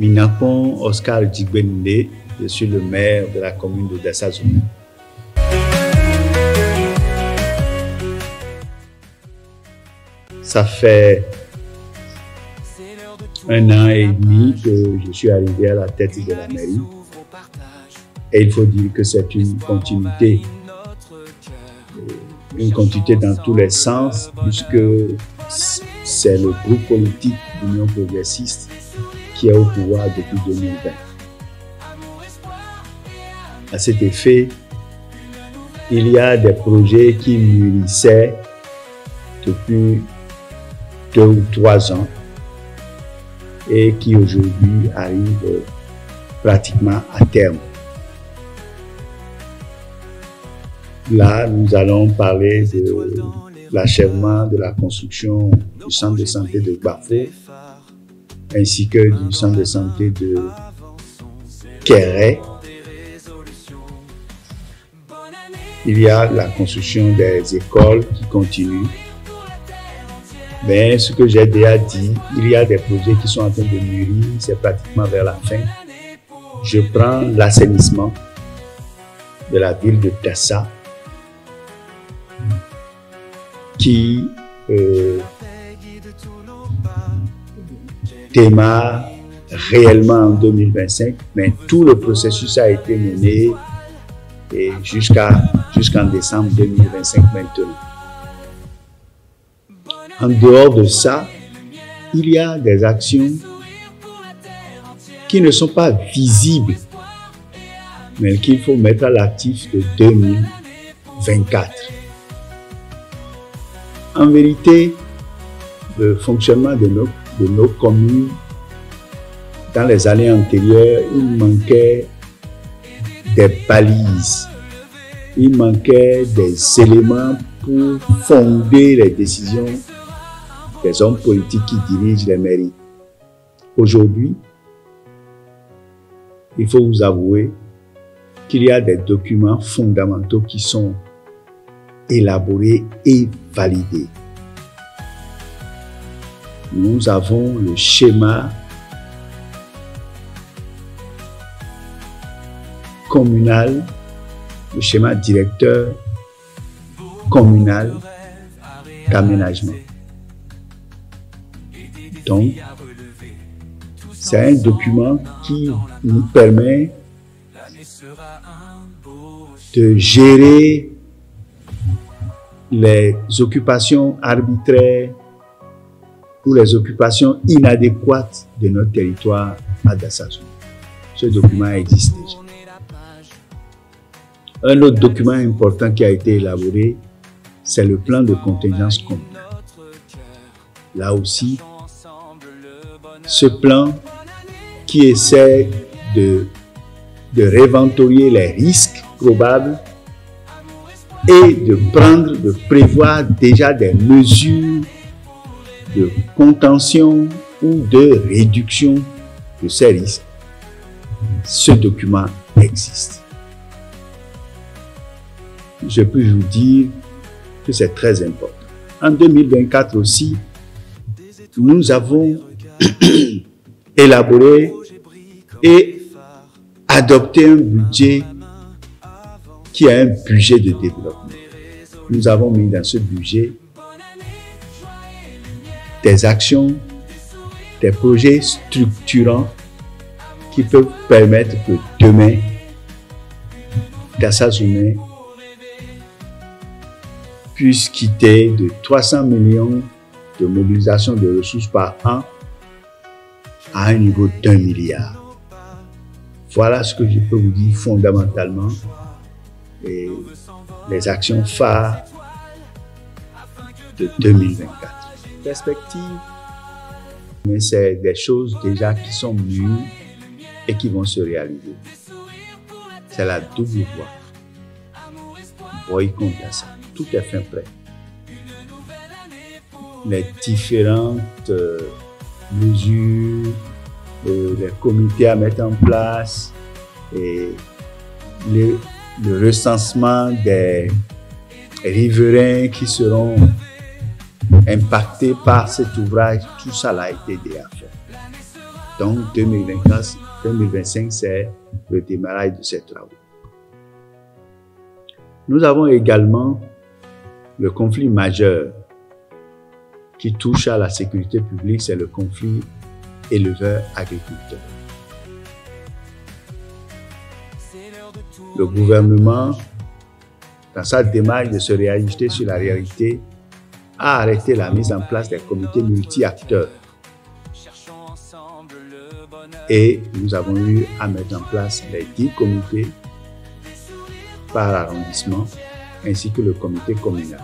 Minapon Oscar Djigbende, je suis le maire de la commune de Dassa-Zoumé. Ça fait 1 an et demi que je suis arrivé à la tête de la mairie. Et il faut dire que c'est une continuité dans tous les sens, puisque c'est le groupe politique d'Union progressiste qui est au pouvoir depuis 2020. À cet effet, il y a des projets qui mûrissaient depuis 2 ou 3 ans et qui aujourd'hui arrivent pratiquement à terme. Là, nous allons parler de l'achèvement de la construction du centre de santé de Bafo ainsi que du centre de santé de Kéré. Il y a la construction des écoles qui continue. Mais ce que j'ai déjà dit, il y a des projets qui sont en train de mûrir, c'est pratiquement vers la fin. Je prends l'assainissement de la ville de Dassa qui démarre réellement en 2025, mais tout le processus a été mené jusqu'en décembre 2025 maintenant. En dehors de ça, il y a des actions qui ne sont pas visibles, mais qu'il faut mettre à l'actif de 2024. En vérité, le fonctionnement de nos communes, dans les années antérieures, il manquait des balises, il manquait des éléments pour fonder les décisions des hommes politiques qui dirigent les mairies. Aujourd'hui, il faut vous avouer qu'il y a des documents fondamentaux qui sont élaborés et validés. Nous avons le schéma communal, le schéma directeur communal d'aménagement. Donc, c'est un document qui nous permet de gérer les occupations arbitraires ou les occupations inadéquates de notre territoire à Dassa-Zoumé. Ce document existe déjà. Un autre document important qui a été élaboré, c'est le plan de contingence communale. Là aussi, ce plan qui essaie de réinventorier les risques probables et de prévoir déjà des mesures de contention ou de réduction de ces risques. Ce document existe. Je peux vous dire que c'est très important. En 2024 aussi, nous avons élaboré et adopté un budget qui est un budget de développement. Nous avons mis dans ce budget des actions, des projets structurants qui peuvent permettre que demain, Dassa-Zoumé puisse quitter de 300 millions de mobilisation de ressources par an à un niveau d'1 milliard. Voilà ce que je peux vous dire fondamentalement. Et les actions phares de 2024. Perspective, mais c'est des choses déjà qui sont mûres et qui vont se réaliser. C'est la double voie. Boycott Dassa. Tout est fin prêt. Les différentes mesures, les comités à mettre en place et le recensement des riverains qui seront impactés par cet ouvrage, tout ça a été déjà fait. Donc 2025, c'est le démarrage de ces travaux. Nous avons également le conflit majeur qui touche à la sécurité publique, c'est le conflit éleveur-agriculteur. Le gouvernement, dans sa démarche de se réajuster sur la réalité, a arrêté la mise en place des comités multi-acteurs. Et nous avons eu à mettre en place les 10 comités par arrondissement, ainsi que le comité communal.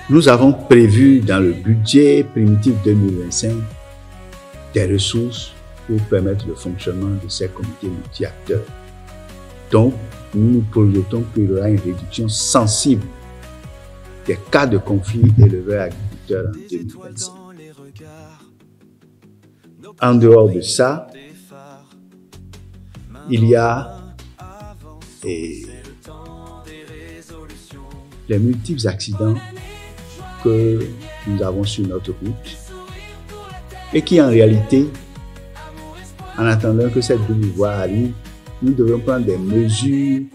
Nous avons prévu dans le budget primitif 2025 des ressources pour permettre le fonctionnement de ces comités multi-acteurs. Donc, nous projetons qu'il y aura une réduction sensible des cas de conflit éleveurs-agriculteurs en 2025. En dehors de ça, il y a les multiples accidents que nous avons sur notre route et qui en réalité, en attendant que cette double voie arrive, nous devons prendre des mesures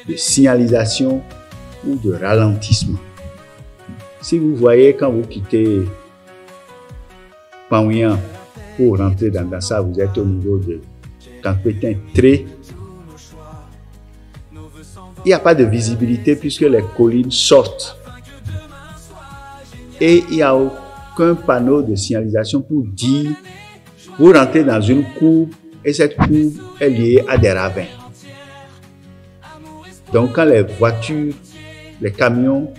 de signalisation ou de ralentissement. Si vous voyez quand vous quittez Paouian pour rentrer dans Dassa, vous êtes au niveau de Campétin-Tré, il n'y a pas de visibilité puisque les collines sortent. Et il n'y a aucun panneau de signalisation pour dire vous rentrez dans une courbe et cette courbe est liée à des ravins. Donc quand les voitures, les camions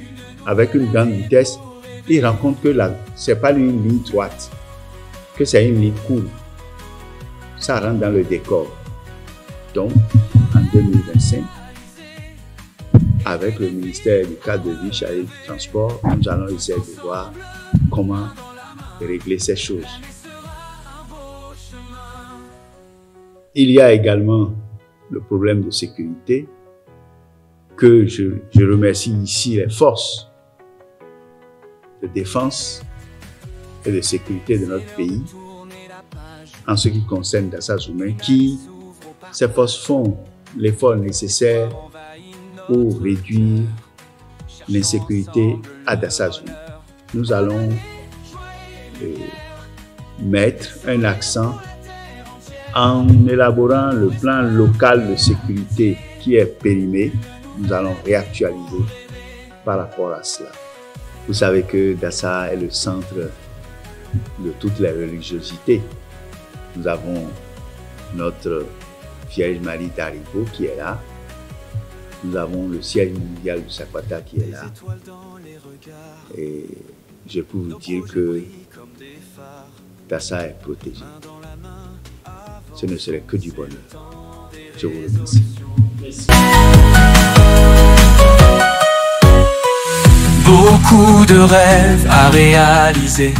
avec une grande vitesse, ils rencontrent que ce n'est pas une ligne droite, que c'est une ligne courbe. Ça rentre dans le décor. Donc en 2025, avec le ministère du cadre de vie, chargé du transport, nous allons essayer de voir comment régler ces choses. Il y a également le problème de sécurité que je remercie ici les forces de défense et de sécurité de notre pays en ce qui concerne Dassa Zoumé, qui, ces forces font l'effort nécessaire pour réduire l'insécurité à Dassa Zoumé. Nous allons mettre un accent en élaborant le plan local de sécurité qui est périmé. Nous allons réactualiser par rapport à cela. Vous savez que Dassa est le centre de toutes les religiosités. Nous avons notre Vierge Marie d'Aribo qui est là. Nous avons le siège mondial du Sakwata qui est là. Et je peux vous dire que Dassa est protégé. Ce ne serait que du bonheur. Je vous remercie. Beaucoup de rêves à réaliser.